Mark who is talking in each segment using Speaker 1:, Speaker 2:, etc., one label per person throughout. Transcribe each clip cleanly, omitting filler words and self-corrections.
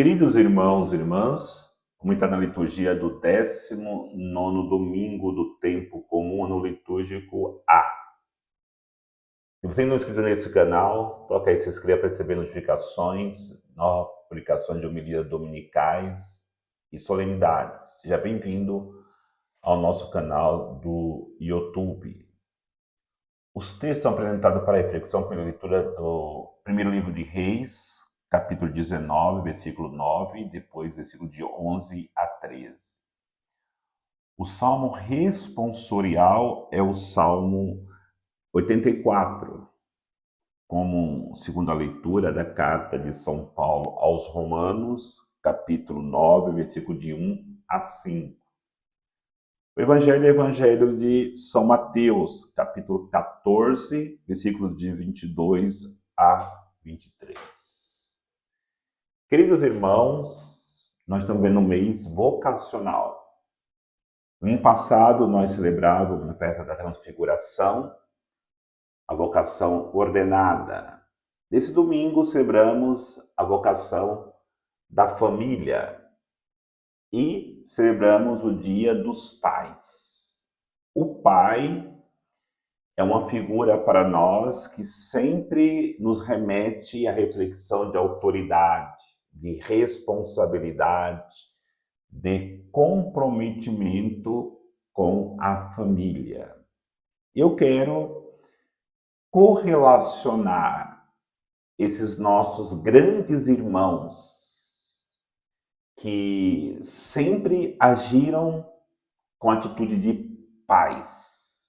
Speaker 1: Queridos irmãos e irmãs, como está na liturgia do 19º domingo do tempo comum, ano litúrgico A. Se você não é inscrito nesse canal, toca aí se inscreva para receber notificações, novas publicações de homilias dominicais e solenidades. Seja bem-vindo ao nosso canal do YouTube. Os textos são apresentados para a reflexão pela leitura do primeiro livro de Reis, capítulo 19, versículo 9, e depois versículo de 11 a 13. O salmo responsorial é o salmo 84, como segunda leitura da carta de São Paulo aos Romanos, capítulo 9, versículo de 1 a 5. O evangelho é o evangelho de São Mateus, capítulo 14, versículos de 22 a 23. Queridos irmãos, nós estamos vendo um mês vocacional. No ano passado, nós celebrávamos na festa da Transfiguração a vocação ordenada. Nesse domingo, celebramos a vocação da família e celebramos o Dia dos Pais. O pai é uma figura para nós que sempre nos remete à reflexão de autoridade, de responsabilidade, de comprometimento com a família. Eu quero correlacionar esses nossos grandes irmãos que sempre agiram com atitude de pais,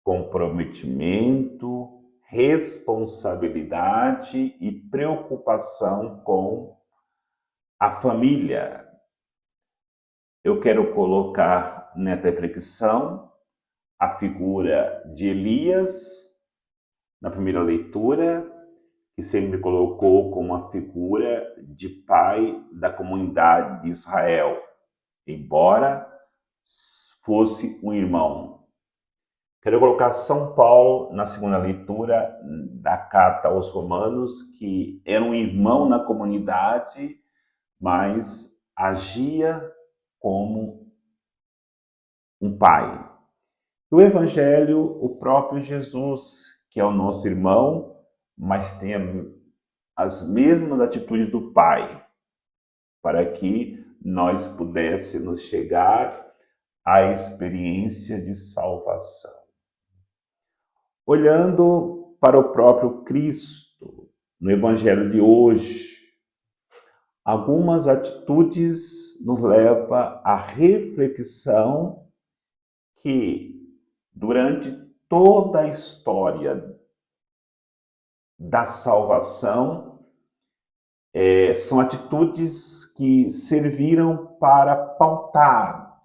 Speaker 1: comprometimento, responsabilidade e preocupação com a família. Eu quero colocar nessa reflexão a figura de Elias, na primeira leitura, que sempre me colocou como uma figura de pai da comunidade de Israel, embora fosse um irmão. Quero colocar São Paulo na segunda leitura da carta aos Romanos, que era um irmão na comunidade, mas agia como um pai. No Evangelho, o próprio Jesus, que é o nosso irmão, mas tem as mesmas atitudes do pai, para que nós pudéssemos chegar à experiência de salvação. Olhando para o próprio Cristo, no Evangelho de hoje, algumas atitudes nos levam à reflexão que, durante toda a história da salvação, são atitudes que serviram para pautar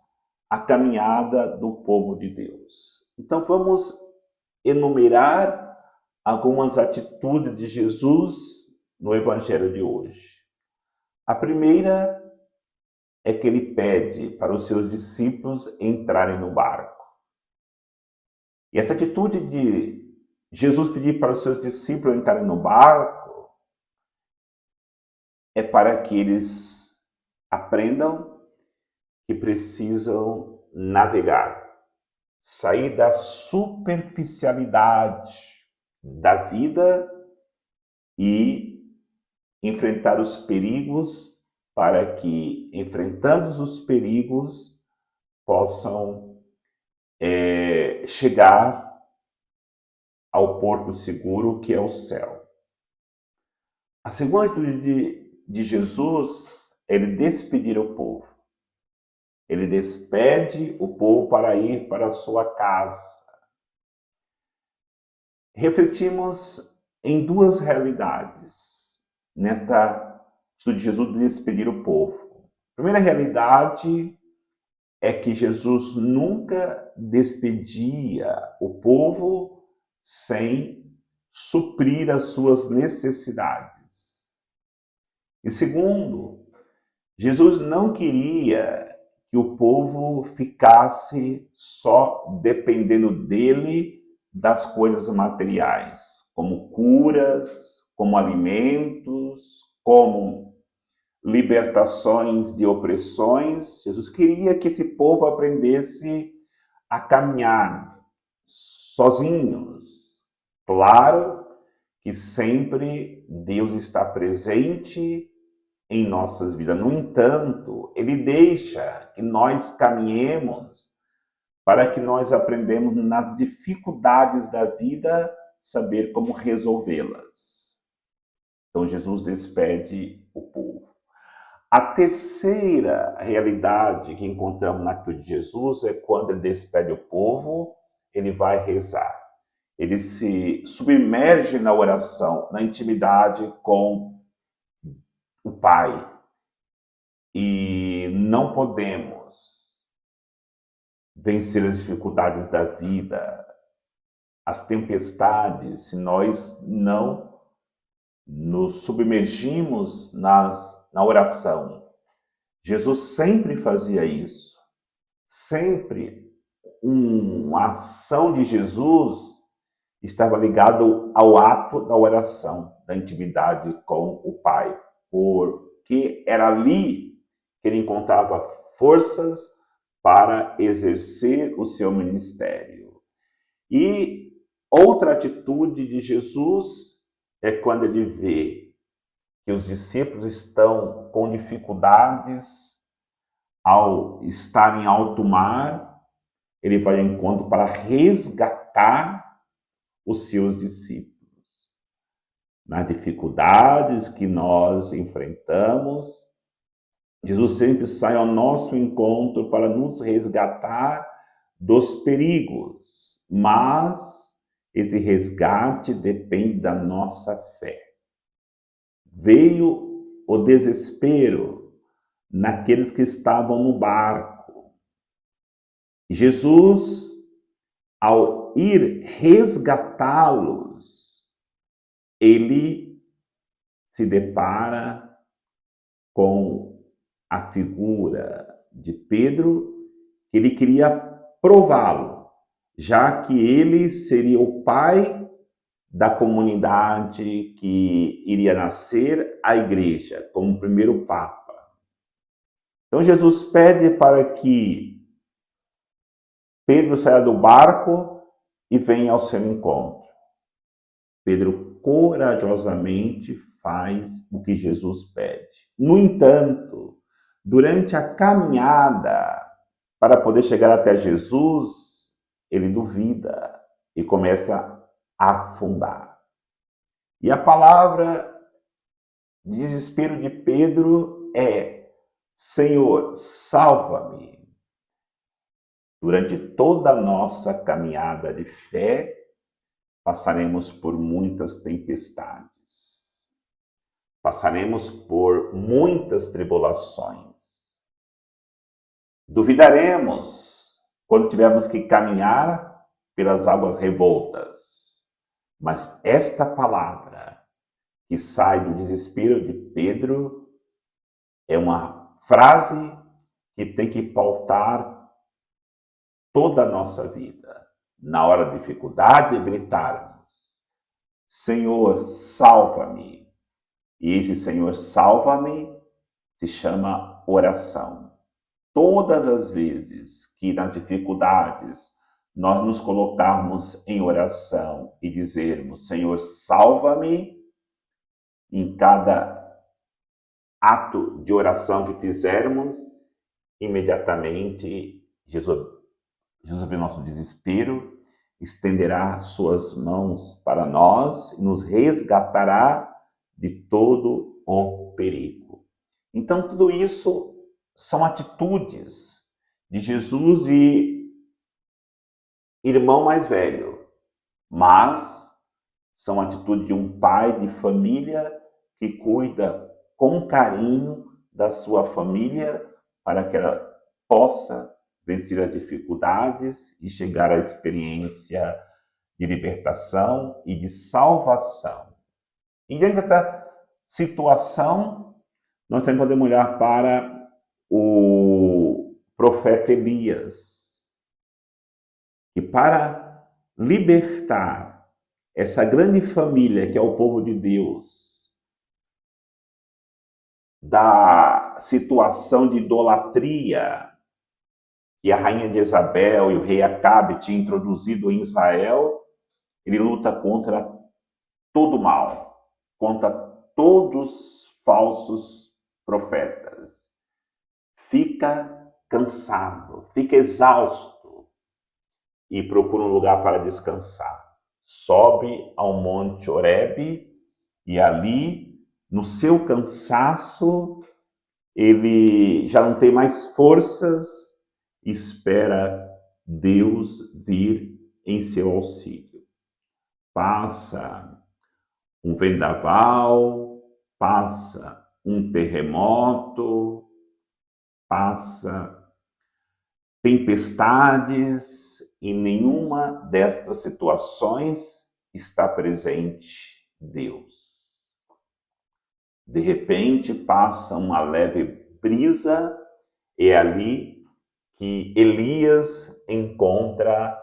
Speaker 1: a caminhada do povo de Deus. Então vamos enumerar algumas atitudes de Jesus no Evangelho de hoje. A primeira é que ele pede para os seus discípulos entrarem no barco. E essa atitude de Jesus pedir para os seus discípulos entrarem no barco é para que eles aprendam que precisam navegar, sair da superficialidade da vida e enfrentar os perigos, para que, enfrentando os perigos, possam chegar ao porto seguro, que é o céu. A segunda atitude de Jesus é ele despedir o povo. Ele despede o povo para ir para a sua casa. Refletimos em duas realidades nessa atitude de Jesus de despedir o povo. A primeira realidade é que Jesus nunca despedia o povo sem suprir as suas necessidades. E segundo, Jesus não queria que o povo ficasse só dependendo dele das coisas materiais, como curas, como alimentos, como libertações de opressões. Jesus queria que esse povo aprendesse a caminhar sozinhos. Claro que sempre Deus está presente em nossas vidas. No entanto, Ele deixa que nós caminhemos para que nós aprendamos nas dificuldades da vida, saber como resolvê-las. Então Jesus despede o povo. A terceira realidade que encontramos na atitude de Jesus é quando ele despede o povo, ele vai rezar. Ele se submerge na oração, na intimidade com o Pai. E não podemos vencer as dificuldades da vida, as tempestades, se nós não nos submergimos na oração. Jesus sempre fazia isso. Sempre uma ação de Jesus estava ligado ao ato da oração, da intimidade com o Pai, porque era ali que ele encontrava forças para exercer o seu ministério. E outra atitude de Jesus é quando ele vê que os discípulos estão com dificuldades ao estar em alto mar, ele vai ao encontro para resgatar os seus discípulos. Nas dificuldades que nós enfrentamos, Jesus sempre sai ao nosso encontro para nos resgatar dos perigos, mas esse resgate depende da nossa fé. Veio o desespero naqueles que estavam no barco. Jesus, ao ir resgatá-los, ele se depara com a figura de Pedro, que ele queria prová-lo, já que ele seria o pai da comunidade que iria nascer a igreja, como o primeiro papa. Então Jesus pede para que Pedro saia do barco e venha ao seu encontro. Pedro corajosamente faz o que Jesus pede. No entanto, durante a caminhada para poder chegar até Jesus, ele duvida e começa a afundar. E a palavra de desespero de Pedro é: Senhor, salva-me. Durante toda a nossa caminhada de fé, passaremos por muitas tempestades. Passaremos por muitas tribulações. Duvidaremos quando tivermos que caminhar pelas águas revoltas. Mas esta palavra que sai do desespero de Pedro é uma frase que tem que pautar toda a nossa vida. Na hora da dificuldade, gritarmos: Senhor, salva-me. E esse Senhor, salva-me se chama oração. Todas as vezes que nas dificuldades nós nos colocarmos em oração e dizermos: Senhor, salva-me, em cada ato de oração que fizermos, imediatamente Jesus vê nosso desespero, estenderá suas mãos para nós e nos resgatará de todo o perigo. Então, tudo isso são atitudes de Jesus de irmão mais velho, mas são atitudes de um pai de família que cuida com carinho da sua família para que ela possa vencer as dificuldades e chegar à experiência de libertação e de salvação. E diante dessa situação, nós também podemos olhar para o profeta Elias, que para libertar essa grande família que é o povo de Deus da situação de idolatria que a rainha de Jezabel e o rei Acabe tinham introduzido em Israel, ele luta contra todo mal, contra todos os falsos profetas. Fica cansado, fica exausto e procura um lugar para descansar. Sobe ao Monte Horebe e ali, no seu cansaço, ele já não tem mais forças, espera Deus vir em seu auxílio. Passa um vendaval, passa um terremoto, passa tempestades, e nenhuma destas situações está presente Deus. De repente passa uma leve brisa, e é ali que Elias encontra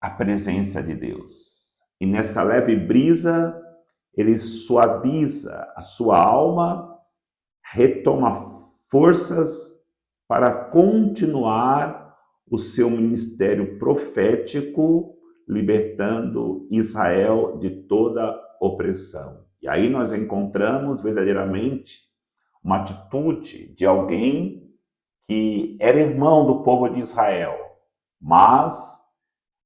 Speaker 1: a presença de Deus. E nessa leve brisa, ele suaviza a sua alma, retoma forças para continuar o seu ministério profético, libertando Israel de toda opressão. E aí nós encontramos verdadeiramente uma atitude de alguém que era irmão do povo de Israel, mas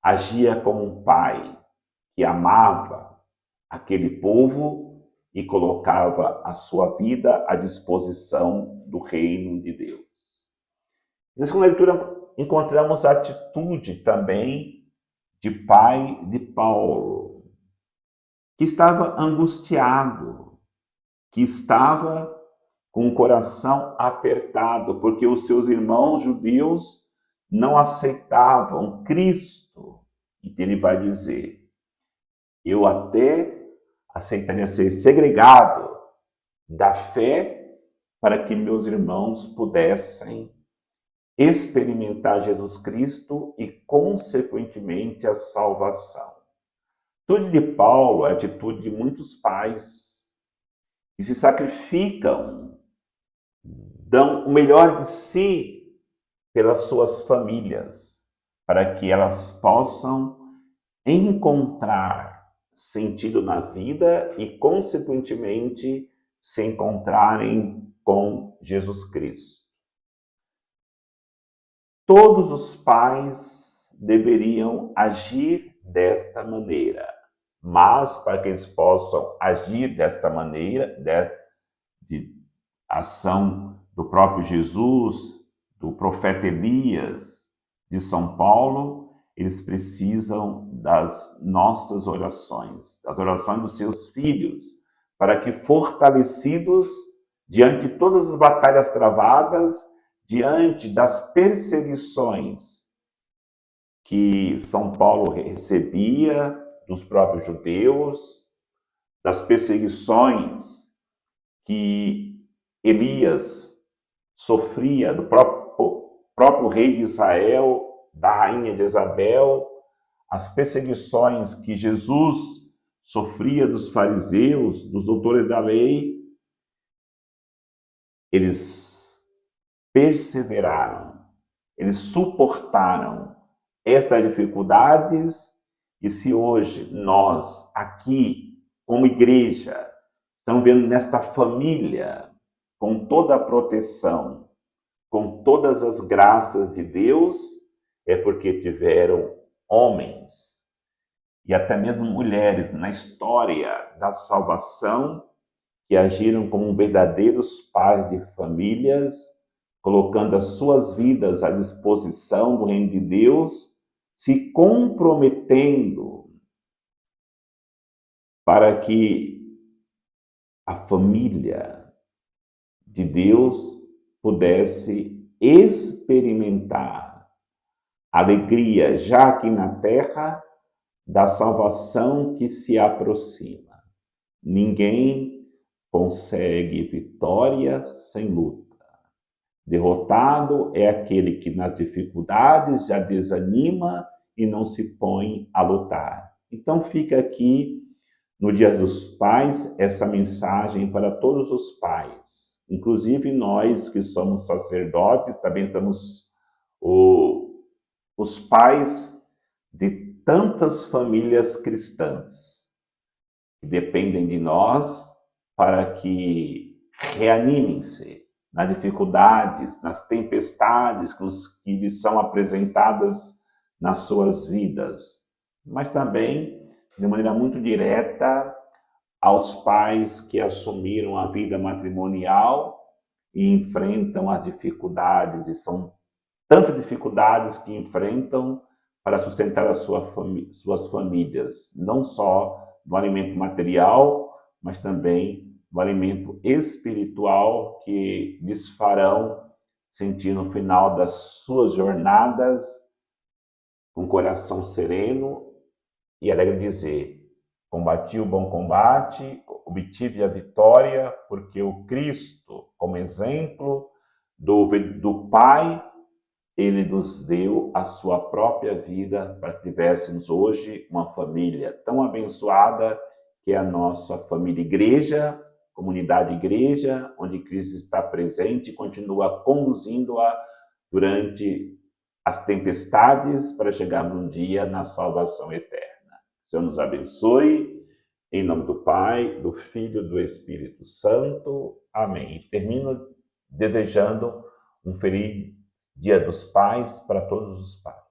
Speaker 1: agia como um pai que amava aquele povo e colocava a sua vida à disposição do reino de Deus. Na segunda leitura, encontramos a atitude também de pai de Paulo, que estava angustiado, que estava com o coração apertado, porque os seus irmãos judeus não aceitavam Cristo. Então ele vai dizer: eu até aceitaria ser segregado da fé para que meus irmãos pudessem experimentar Jesus Cristo e, consequentemente, a salvação. A atitude de Paulo é a atitude de muitos pais que se sacrificam, dão o melhor de si pelas suas famílias, para que elas possam encontrar sentido na vida e, consequentemente, se encontrarem com Jesus Cristo. Todos os pais deveriam agir desta maneira, mas para que eles possam agir desta maneira, de ação do próprio Jesus, do profeta Elias, de São Paulo, eles precisam das nossas orações, das orações dos seus filhos, para que, fortalecidos diante de todas as batalhas travadas, diante das perseguições que São Paulo recebia dos próprios judeus, das perseguições que Elias sofria do próprio rei de Israel, da rainha de Jezabel, as perseguições que Jesus sofria dos fariseus, dos doutores da lei, eles perseveraram, eles suportaram estas dificuldades, e se hoje nós, aqui, como igreja, estamos vendo nesta família, com toda a proteção, com todas as graças de Deus, é porque tiveram homens e até mesmo mulheres na história da salvação que agiram como verdadeiros pais de famílias, colocando as suas vidas à disposição do reino de Deus, se comprometendo para que a família de Deus pudesse experimentar alegria já aqui na terra da salvação que se aproxima. Ninguém consegue vitória sem luta. Derrotado é aquele que nas dificuldades já desanima e não se põe a lutar. Então fica aqui no Dia dos Pais, essa mensagem para todos os pais, inclusive nós que somos sacerdotes, também somos os pais de tantas famílias cristãs que dependem de nós para que reanimem-se nas dificuldades, nas tempestades que lhes são apresentadas nas suas vidas, mas também, de maneira muito direta, aos pais que assumiram a vida matrimonial e enfrentam as dificuldades, e são tantas dificuldades que enfrentam para sustentar as suas famílias, não só do alimento material, mas também do alimento espiritual que lhes farão sentir no final das suas jornadas com coração sereno e alegre dizer: combati o bom combate, obtive a vitória, porque o Cristo, como exemplo do Pai, ele nos deu a sua própria vida para que tivéssemos hoje uma família tão abençoada que é a nossa família igreja, comunidade igreja, onde Cristo está presente e continua conduzindo-a durante as tempestades para chegarmos um dia na salvação eterna. O Senhor nos abençoe, em nome do Pai, do Filho e do Espírito Santo. Amém. Termino desejando um feliz Dia dos Pais para todos os pais.